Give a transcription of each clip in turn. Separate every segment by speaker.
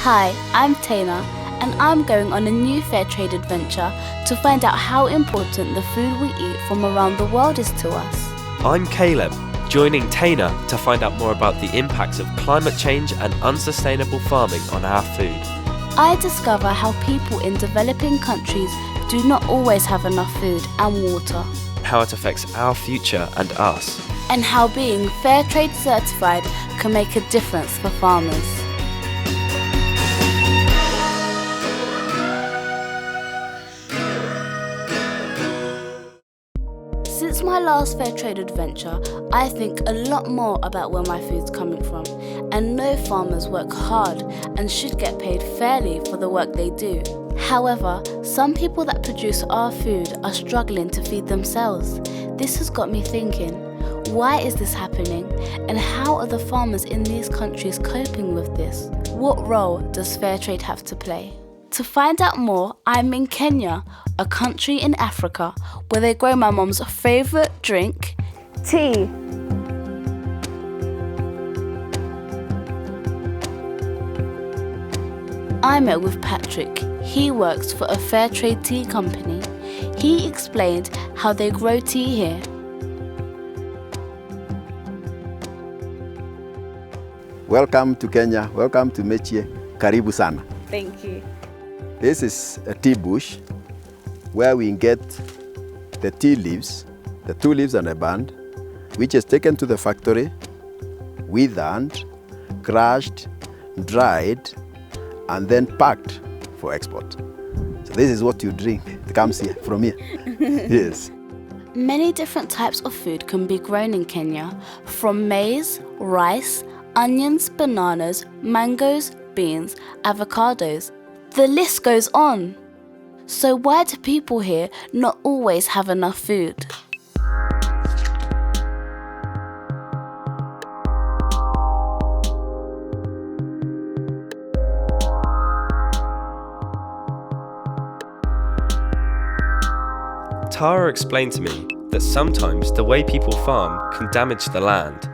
Speaker 1: Hi, I'm Tayna, and I'm going on a new Fairtrade adventure to find out how important the food we eat from around the world is to us.
Speaker 2: I'm Caleb, joining Tayna to find out more about the impacts of climate change and unsustainable farming on our food.
Speaker 1: I discover how people in developing countries do not always have enough food and water,
Speaker 2: How it affects our future and us.
Speaker 1: and how being Fairtrade certified can make a difference for farmers. Since my last Fairtrade adventure, I think a lot more about where my food's coming from, and know farmers work hard and should get paid fairly for the work they do. However, some people that produce our food are struggling to feed themselves. This has got me thinking, why is this happening, and how are the farmers in these countries coping with this? What role does Fairtrade have to play? To find out more, I'm in Kenya, a country in Africa where they grow my mom's favourite drink, tea. I met with Patrick. He works for a Fairtrade tea company. He explained how they grow tea here.
Speaker 3: Welcome to Kenya, welcome to Mechie, karibu sana.
Speaker 1: Thank you.
Speaker 3: This is a tea bush where we get the tea leaves, the 2 leaves and a band, which is taken to the factory, withered, crushed, dried, and then packed for export. So this is what you drink. It comes here, from here. Yes.
Speaker 1: Many different types of food can be grown in Kenya, from maize, rice, onions, bananas, mangoes, beans, avocados. The list goes on. So why do people here not always have enough food?
Speaker 2: Tara explained to me that sometimes the way people farm can damage the land.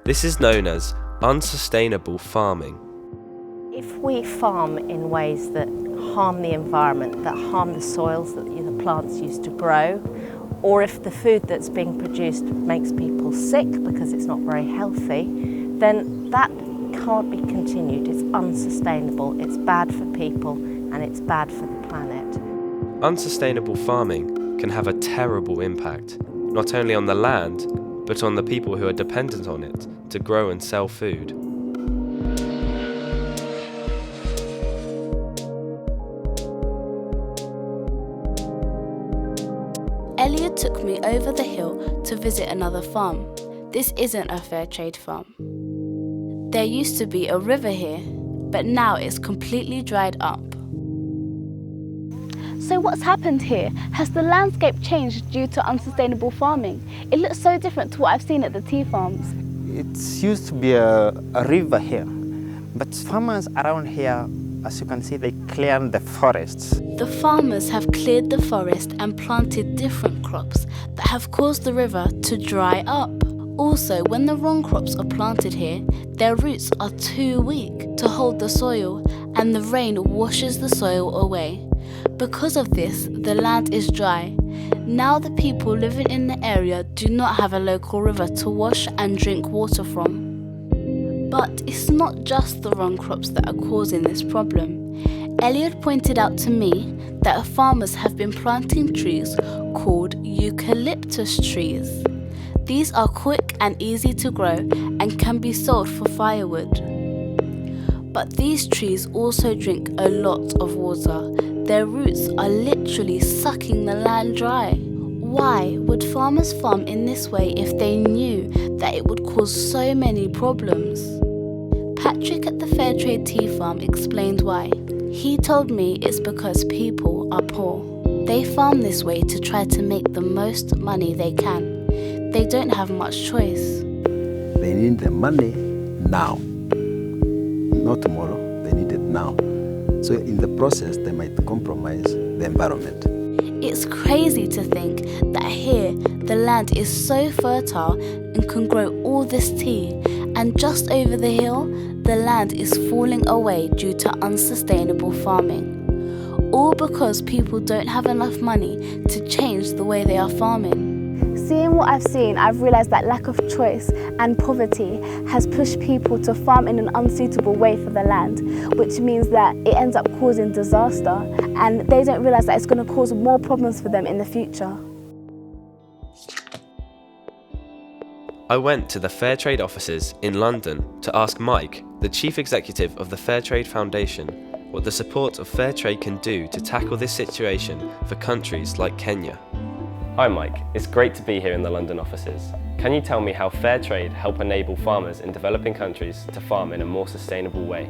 Speaker 2: This is known as unsustainable farming.
Speaker 4: If we farm in ways that harm the environment, that harm the soils that the plants used to grow, or if the food that's being produced makes people sick because it's not very healthy, then that can't be continued. It's unsustainable, it's bad for people, and it's bad for the planet.
Speaker 2: Unsustainable farming can have a terrible impact, not only on the land, but on the people who are dependent on it to grow and sell food.
Speaker 1: Elliot took me over the hill to visit another farm. This isn't a Fairtrade farm. There used to be a river here, but now it's completely dried up. So what's happened here? Has the landscape changed due to unsustainable farming? It looks so different to what I've seen at the tea farms.
Speaker 5: It used to be a river here, but farmers around here, as you can see, they cleared the forests.
Speaker 1: The farmers have cleared the forest and planted different crops that have caused the river to dry up. Also, when the wrong crops are planted here, their roots are too weak to hold the soil, and the rain washes the soil away. Because of this, the land is dry. Now the people living in the area do not have a local river to wash and drink water from. But it's not just the wrong crops that are causing this problem. Elliot pointed out to me that farmers have been planting trees called eucalyptus trees. These are quick and easy to grow and can be sold for firewood. But these trees also drink a lot of water. Their roots are literally sucking the land dry. Why would farmers farm in this way if they knew that it would cause so many problems? Patrick at the Fairtrade tea farm explained why. He told me it's because people are poor. They farm this way to try to make the most money they can. They don't have much choice.
Speaker 3: They need the money now, not tomorrow. They need it now. So in the process, they might compromise the environment.
Speaker 1: It's crazy to think that here the land is so fertile and can grow all this tea, and just over the hill the land is falling away due to unsustainable farming. All because people don't have enough money to change the way they are farming.
Speaker 6: Seeing what I've seen, I've realised that lack of choice and poverty has pushed people to farm in an unsuitable way for the land, which means that it ends up causing disaster, and they don't realise that it's going to cause more problems for them in the future.
Speaker 2: I went to the Fairtrade offices in London to ask Mike, the chief executive of the Fairtrade Foundation, what the support of Fairtrade can do to tackle this situation for countries like Kenya. Hi Mike, it's great to be here in the London offices. Can you tell me how Fairtrade help enable farmers in developing countries to farm in a more sustainable way?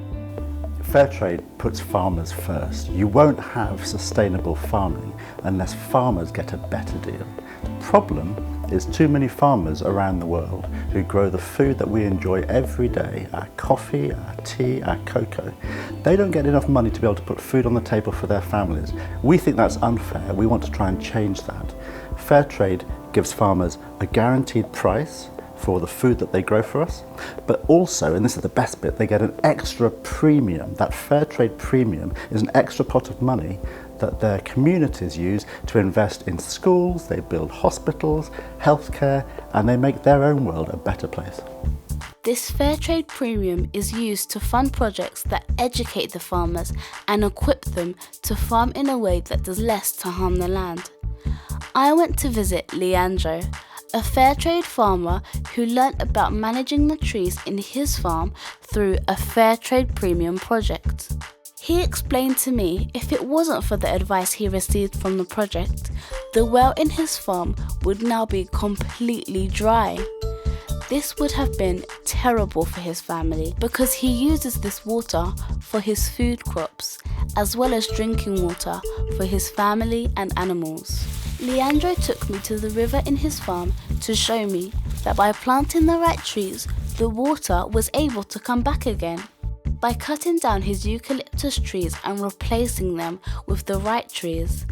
Speaker 7: Fairtrade puts farmers first. You won't have sustainable farming unless farmers get a better deal. The problem is too many farmers around the world who grow the food that we enjoy every day, our coffee, our tea, our cocoa. They don't get enough money to be able to put food on the table for their families. We think that's unfair. We want to try and change that. Fairtrade gives farmers a guaranteed price for the food that they grow for us, but also, and this is the best bit, they get an extra premium. That Fairtrade premium is an extra pot of money that their communities use to invest in schools, they build hospitals, healthcare, and they make their own world a better place.
Speaker 1: This Fairtrade premium is used to fund projects that educate the farmers and equip them to farm in a way that does less to harm the land. I went to visit Leandro, a Fairtrade farmer who learnt about managing the trees in his farm through a Fairtrade premium project. He explained to me if it wasn't for the advice he received from the project, the well in his farm would now be completely dry. This would have been terrible for his family because he uses this water for his food crops as well as drinking water for his family and animals. Leandro took me to the river in his farm to show me that by planting the right trees, the water was able to come back again. By cutting down his eucalyptus trees and replacing them with the right trees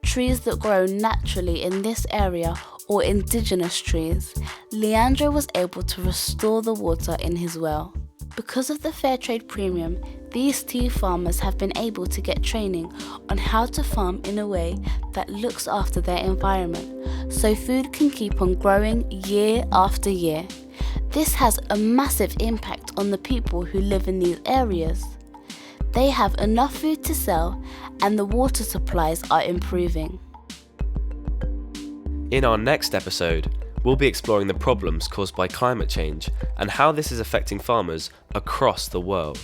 Speaker 1: that grow naturally in this area or indigenous trees, Leandro was able to restore the water in his well. Because of the Fairtrade premium, these tea farmers have been able to get training on how to farm in a way that looks after their environment, so food can keep on growing year after year. This has a massive impact on the people who live in these areas. They have enough food to sell and the water supplies are improving.
Speaker 2: In our next episode, we'll be exploring the problems caused by climate change and how this is affecting farmers across the world.